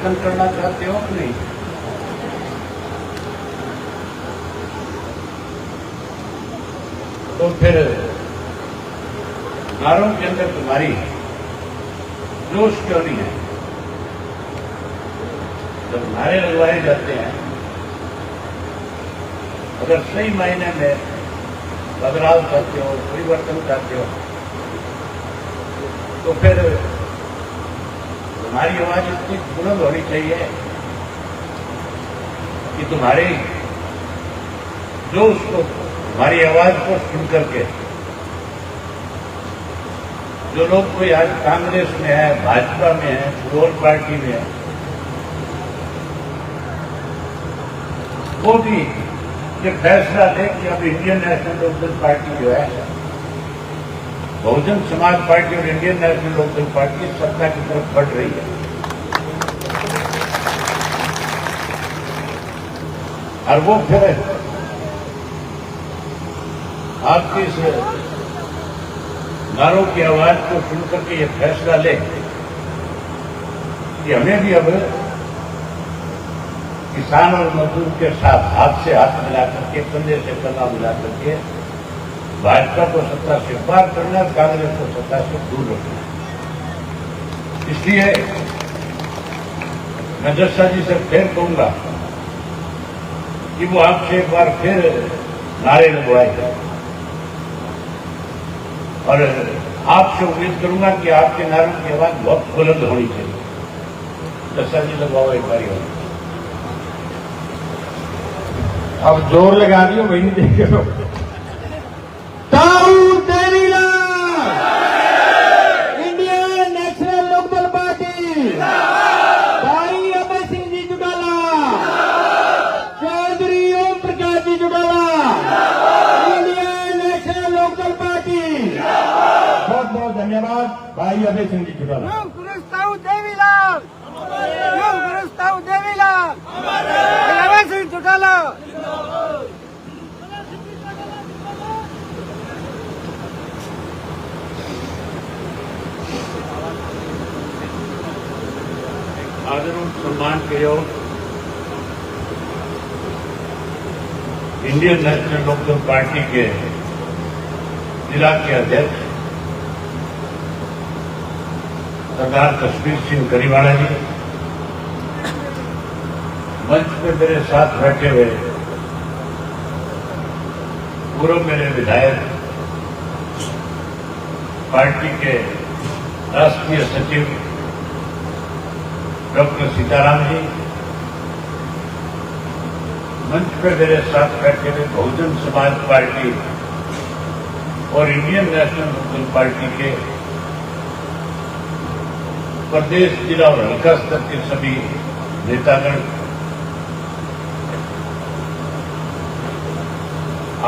परिवर्तन करना चाहते हो कि नहीं? तो फिर नारों के अंदर तुम्हारी जोश क्यों नहीं है? जब नारे लगवाए जाते हैं, अगर सही मायने में बदलाव चाहते हो, परिवर्तन चाहते हो, तो फिर तुम्हारी आवाज इतनी बुलंद होनी चाहिए कि तुम्हारी जोश को, तुम्हारी आवाज को सुन करके जो लोग कोई आज कांग्रेस में है, भाजपा में है, कोई और पार्टी में है, वो भी ये फैसला ले कि अब इंडियन नेशनल लोकदल पार्टी जो है, बहुजन समाज पार्टी और इंडियन नेशनल लोकदल पार्टी सत्ता की तरफ बढ़ रही है। और वो फिर आपकी इस नारों की आवाज को सुनकर के ये फैसला ले कि हमें भी अब किसान और मजदूर के साथ हाथ से हाथ मिलाकर के, कंधे से कंधा मिलाकर के भाजपा को सत्ता से पार करना, कांग्रेस को सत्ता से दूर रखना। इसलिए मैं जस्सा जी से फिर कहूंगा कि वो आपसे एक बार फिर नारे लगवाएगा और आपसे उम्मीद करूंगा कि आपके नारों की आवाज बहुत बुलंद होनी चाहिए। जस्सा जी लगवाओ एक बार और। अब जोर लगा दियो भाई, नहीं देख लो। Tau Devilal, Indian National Lokdal party, भाई Abhay Singh ji Chautala, Chaudhary Om Prakash ji Chautala, Indian National Lokdal party. बहुत बहुत धन्यवाद भाई अभय सिंह जी चौटाला। ताऊ देवीलाल, ताऊ देवीलाल, अभय सिंह चौटाला। आदर और सम्मान के योग इंडियन नेशनल लोकदल पार्टी के जिला के अध्यक्ष सरदार कश्मीर सिंह करीवाड़ा जी, मंच पे मेरे साथ बैठे हुए पूर्व मेरे विधायक, पार्टी के राष्ट्रीय सचिव डॉक्टर सीताराम जी, मंच पर मेरे साथ बैठे हुए बहुजन समाज पार्टी और इंडियन नेशनल लोकदल पार्टी के प्रदेश, जिला और हल्का स्तर के सभी नेतागण,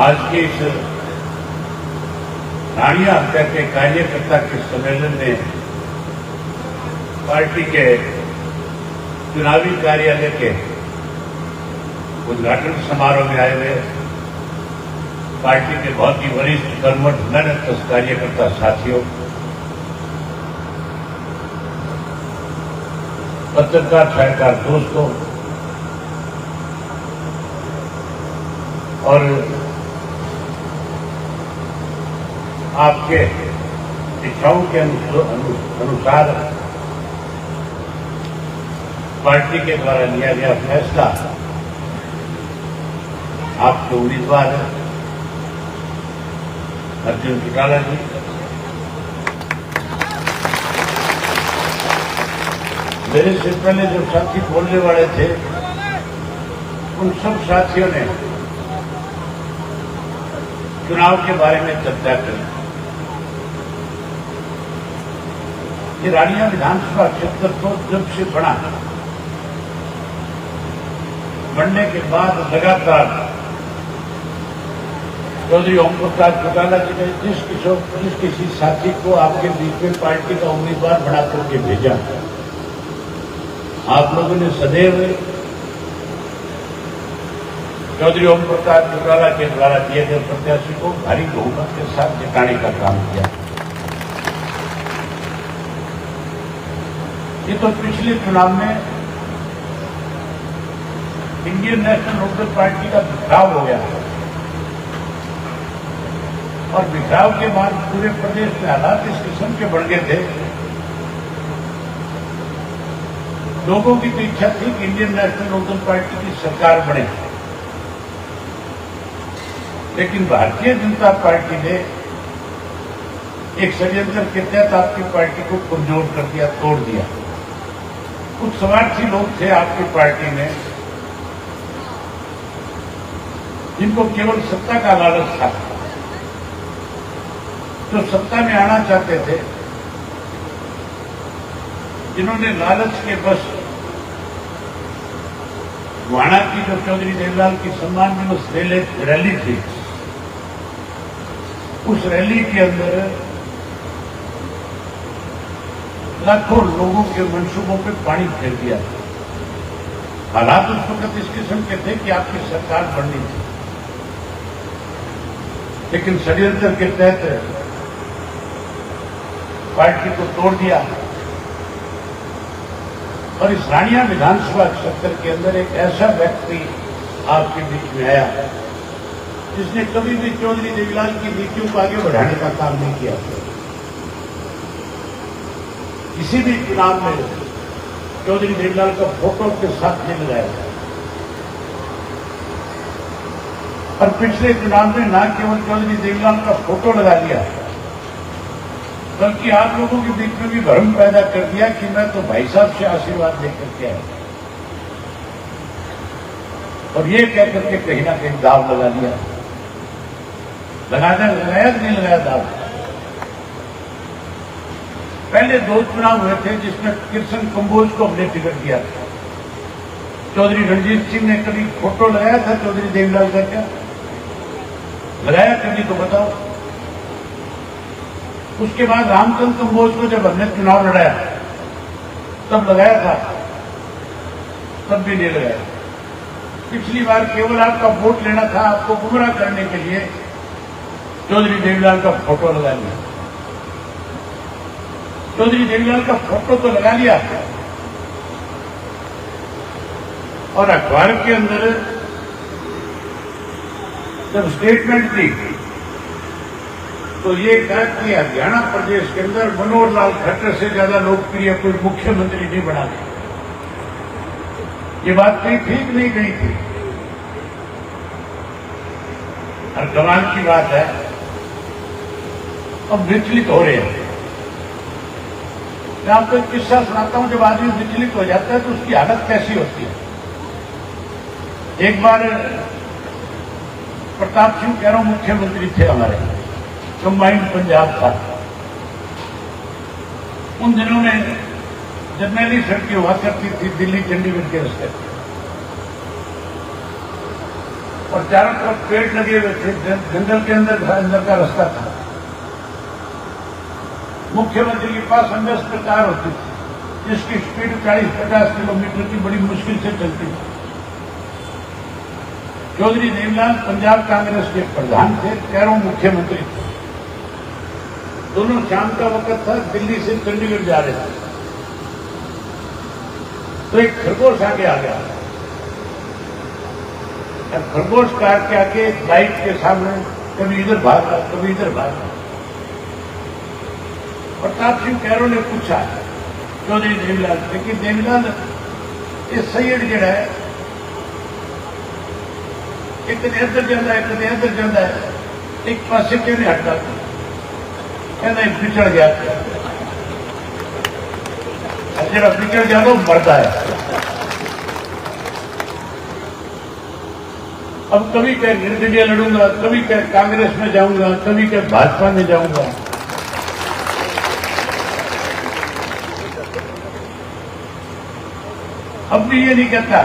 आज के इस रानिया हत्या के कार्यकर्ता के सम्मेलन में पार्टी के चुनावी कार्यालय के उद्घाटन समारोह में आए हुए पार्टी के बहुत ही वरिष्ठ कर्मठ मेहनत कार्यकर्ता साथियों, पत्रकार छायाकार दोस्तों और आपके इच्छाओं के अनुसार पार्टी के द्वारा लिया गया फैसला, आपके उम्मीदवार अर्जुन चौटाला जी, मेरे से पहले जो साथी बोलने वाले थे, उन सब साथियों ने चुनाव के बारे में चर्चा करी। ये रानिया विधानसभा क्षेत्र को जब से बढ़ने के बाद लगातार चौधरी ओम प्रकाश चौटाला जी ने जिस किसी साथी को आपके बीच में पार्टी का उम्मीदवार बना करके भेजा, आप लोगों ने सदैव चौधरी ओम प्रकाश चौटाला के द्वारा दिए गए प्रत्याशी को भारी बहुमत के साथ जिताने का काम किया। ये तो पिछले चुनाव में इंडियन नेशनल लोकदल पार्टी का बिखराव हो गया और बिखराव के बाद पूरे प्रदेश में हालात इस किस्म के बढ़ गए थे। लोगों की तो इच्छा थी कि इंडियन नेशनल लोकदल पार्टी की सरकार बने, लेकिन भारतीय जनता पार्टी ने एक षड्यंत्र के तहत आपकी पार्टी को कमजोर कर दिया, तोड़ दिया। कुछ स्वार्थी लोग थे आपकी पार्टी में जिनको केवल सत्ता का लालच था, जो सत्ता में आना चाहते थे, जिन्होंने लालच के बस गुहाना की जो चौधरी देवीलाल की सम्मान दिवस रैली थी, उस रैली के अंदर लाखों लोगों के मंसूबों पे पानी फेर दिया। हालात उस वक्त इस किस्म के थे कि आपकी सरकार बननी थी, लेकिन षड्यंत्र के तहत पार्टी को तोड़ दिया और इस रानिया विधानसभा क्षेत्र के अंदर एक ऐसा व्यक्ति आपके बीच में आया जिसने कभी भी चौधरी देवीलाल की नीतियों को आगे बढ़ाने का काम नहीं किया। किसी भी चुनाव में चौधरी देवीलाल का फोटो के साथ नहीं लगाया और पिछले चुनाव में न केवल चौधरी देवीलाल का फोटो लगा दिया, बल्कि आप लोगों के बीच में भी भ्रम पैदा कर दिया कि मैं तो भाई साहब से आशीर्वाद लेकर के आया, और ये कहकर के कहीं ना कहीं दाव लगा दिया। लगाया कि नहीं लगाया दाव? पहले 2 चुनाव हुए थे जिसमें कृष्ण कंबोज को हमने टिकट दिया था। चौधरी रणजीत सिंह ने कभी फोटो लगाया था चौधरी देवीलाल का? क्या लगाया कभी तो बताओ। उसके बाद रामचंद्र कंबोज को जब हमने चुनाव लड़ाया तब लगाया था, तब भी नहीं लगाया। पिछली बार केवल आपका वोट लेना था, आपको गुमराह करने के लिए चौधरी देवीलाल का फोटो लगा लिया। चौधरी देवीलाल का फोटो तो लगा लिया और अखबार के अंदर जब स्टेटमेंट दी तो ये कहा कि हरियाणा प्रदेश के अंदर मनोहर लाल खट्टर से ज्यादा लोकप्रिय कोई मुख्यमंत्री नहीं बना। ये बात कहीं ठीक नहीं गई थी। और कमाल की बात है, अब विचलित हो रहे हैं। मैं आपको एक किस्सा सुनाता हूं। जब आदमी विचलित हो जाता है तो उसकी हालत कैसी होती है। एक बार प्रताप सिंह कैरों मुख्यमंत्री थे हमारे, कंबाइंड पंजाब था। उन दिनों में जर्नैली सड़कें हुआ करती थी दिल्ली चंडीगढ़ के रास्ते, और चारों तरफ पेड़ लगे हुए थे, जंगल के अंदर का रास्ता था। मुख्यमंत्री के पास अंदर कार होती थी जिसकी स्पीड 40-50 किलोमीटर की बड़ी मुश्किल से चलती थी। चौधरी देवीलाल पंजाब कांग्रेस के प्रधान थे, कैरों मुख्यमंत्री थे। दोनों शाम का वक्त था, दिल्ली से चंडीगढ़ जा रहे थे। तो एक खरगोश आगे आ गया। खरगोश कार के आगे एक बाइक के सामने कभी इधर भागा कभी इधर भागा। प्रताप सिंह कैरों ने पूछा चौधरी देवीलाल से कि देवीलाल ये सैयद जड़ा है, एक कदे इधर जाता है कदे इधर जाता है, एक पासे क्यों नहीं हटता? कहना पिछड़ गया, जरा पिछड़ गया तो मरता है। अब कभी कह निर्दलीय लड़ूंगा, कभी कह कांग्रेस में जाऊंगा, कभी कह भाजपा में जाऊंगा। अब भी ये नहीं कहता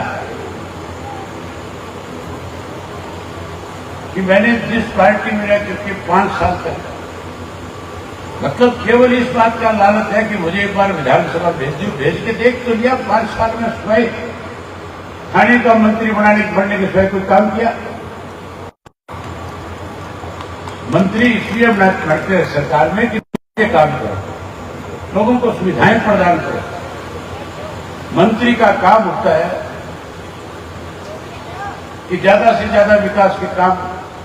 कि मैंने जिस पार्टी में रह करके 5 साल तक, मतलब केवल इस बात का लालच है कि मुझे एक बार विधानसभा भेज के देख तो लिया। 5 साल में स्वयं थाने का मंत्री बनने के स्वयं कोई काम किया? मंत्री इसलिए करते हैं सरकार में कि ये काम करो, लोगों को सुविधाएं प्रदान करो। मंत्री का काम होता है कि ज्यादा से ज्यादा विकास के काम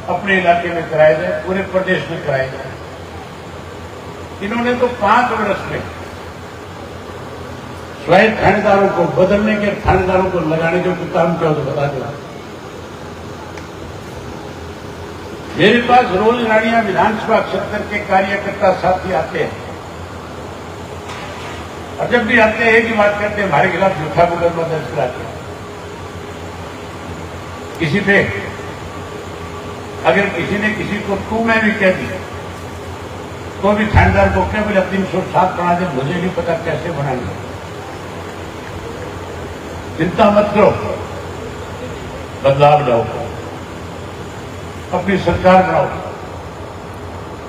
अपने इलाके में कराए जाए, पूरे प्रदेश में कराए जाए। इन्होंने तो 5 वर्ष में स्वयं थानेदारों को बदलने के, थानेदारों को लगाने के काम क्या तो बता दो। मेरे पास रोज रानिया विधानसभा क्षेत्र के कार्यकर्ता साथी आते हैं और जब भी आते हैं कि बात करते हैं, हमारे खिलाफ झूठा मुकदमा दर्ज कराते हैं। किसी पे अगर किसी ने किसी को तू मैं भी कह दी तो भी थानेदार को क्या बोले 307 बना दे, मुझे नहीं पता कैसे बनाएंगे। चिंता मत करो, बदलाव लाओ, अपनी सरकार बनाओ।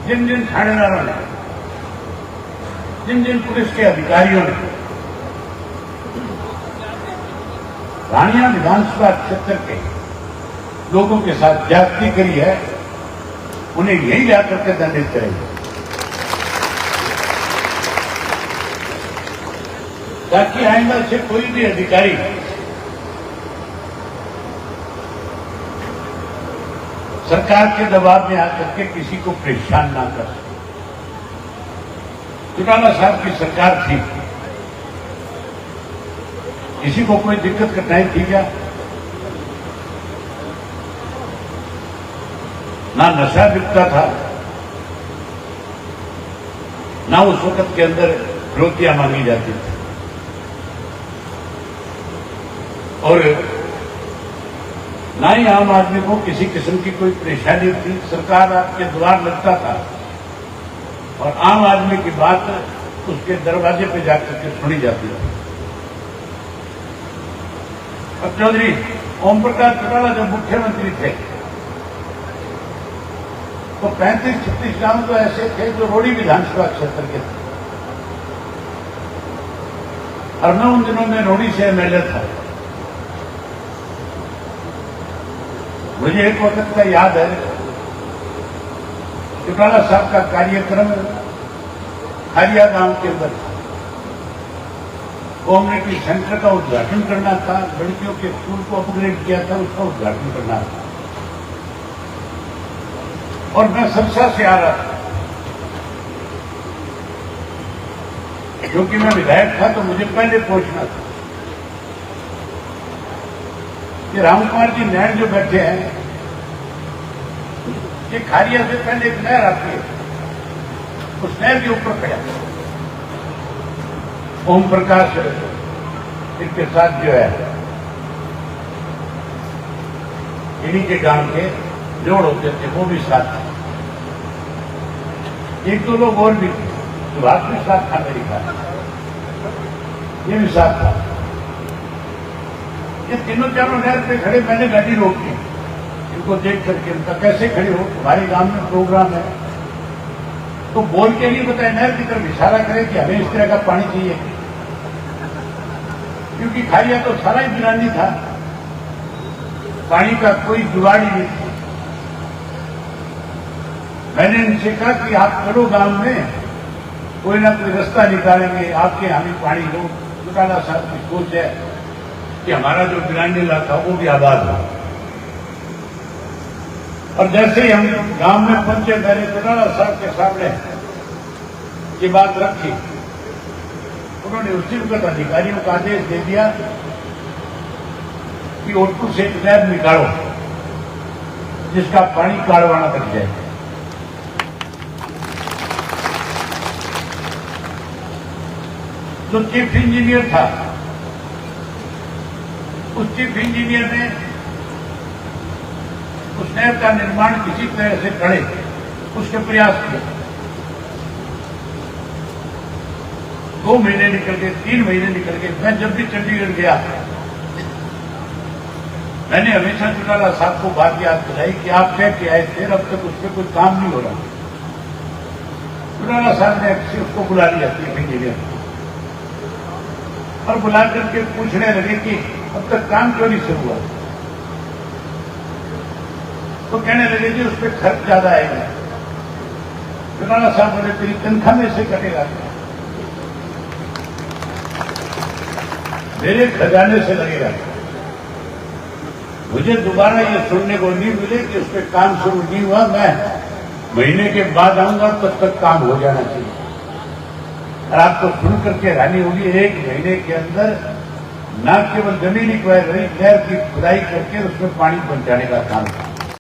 जिन जिन थानेदारों ने, जिन जिन पुलिस के अधिकारियों ने रानिया विधानसभा क्षेत्र के लोगों के साथ ज्यादती करी है, उन्हें यही ला करके दंडित करेंगे, ताकि आइंदा से कोई भी अधिकारी सरकार के दबाव में आकर के किसी को परेशान ना कर सके। चौटाला साहब की सरकार थी, किसी को कोई दिक्कत कठिनाई थी क्या? ना नशा बिकता था, ना उस वक्त के अंदर रोटियां मांगी जाती थी, और ना ही आम आदमी को किसी किस्म की कोई परेशानी थी। सरकार आपके द्वार लगता था और आम आदमी की बात उसके दरवाजे पे जाकर के सुनी जाती थी। अब चौधरी ओम प्रकाश चौटाला जब मुख्यमंत्री थे तो 35-36 गांव तो ऐसे थे जो रोडी विधानसभा क्षेत्र के थे, और मैं उन दिनों में रोडी से एमएलए था। मुझे एक वक्त का याद है, चौटाला साहब का कार्यक्रम हरिया गांव के अंदर कम्युनिटी सेंटर का उद्घाटन करना था, लड़कियों के स्कूल को अपग्रेड किया था, उसका उद्घाटन करना था, और मैं सरसा से आ रहा था। क्योंकि मैं विधायक था तो मुझे पहले पहुंचना था कि राम कुमार जी नहर जो बैठे हैं, ये खारिया से पहले एक नहर आती है, उस नहर के ऊपर खड़ा ओम प्रकाश इनके साथ जो है, इन्हीं के गांव के जोड़ होते थे, वो भी साथ थे। एक दो लोग और भी थे, सुभाष भी साथ था, मेरी बात ये भी साथ था। ये तीनों चारों नहर पे खड़े, मैंने गाड़ी रोक दी इनको देख करके। उनका कैसे खड़े हो, तुम्हारे गांव में प्रोग्राम है? तो बोल के नहीं बताया, नहर की तरफ इशारा करे कि हमें इस तरह का पानी चाहिए, क्योंकि खारिया तो सारा ही वीरानी था, पानी का कोई जुगाड़ ही नहीं था। मैंने इनसे कहा कि आप चलो गांव में, कोई ना कोई रास्ता निकालेंगे, आपके हमें पानी लो। चौटाला साहब की सोच है कि हमारा जो वीरानी इलाका वो भी आबाद हो। और जैसे ही हम गांव में पहुंचे, मैंने चौटाला साहब के सामने ये बात रखी, उन्होंने उसी वक्त अधिकारियों का आदेश दे दिया कि ओटू से एक नहर निकालो जिसका पानी काड़वाना तक जाए। जो चीफ इंजीनियर था, उस चीफ इंजीनियर ने उस नहर का निर्माण किसी तरह से करे, उसके प्रयास किए। 2 महीने निकल गए, 3 महीने निकल गए। मैं जब भी चंडीगढ़ गया, मैंने हमेशा चौटाला साहब को बात याद दिलाई कि आप कह के आए थे, अब तक उस पर कोई काम नहीं हो रहा। चौटाला साहब ने उसको बुला लिया चीफ इंजीनियर और बुला करके पूछने लगे कि अब तक काम क्यों नहीं शुरू हुआ। तो कहने लगे जी उस पर खर्च ज्यादा आएगा। चौटाला साहब बोले तेरी तनख्वाह में से कटेगा, मेरे खजाने से लगेगा। मुझे दोबारा ये सुनने को नहीं मिले कि उस पर काम शुरू नहीं हुआ। मैं महीने के बाद आऊंगा, तब तक काम हो जाना चाहिए। और आपको सुन करके हैरानी होगी, 1 महीने के अंदर न केवल जमीन एक्वायर हुई, नहर की खुदाई करके उसमें पानी पहुंचाने का काम था।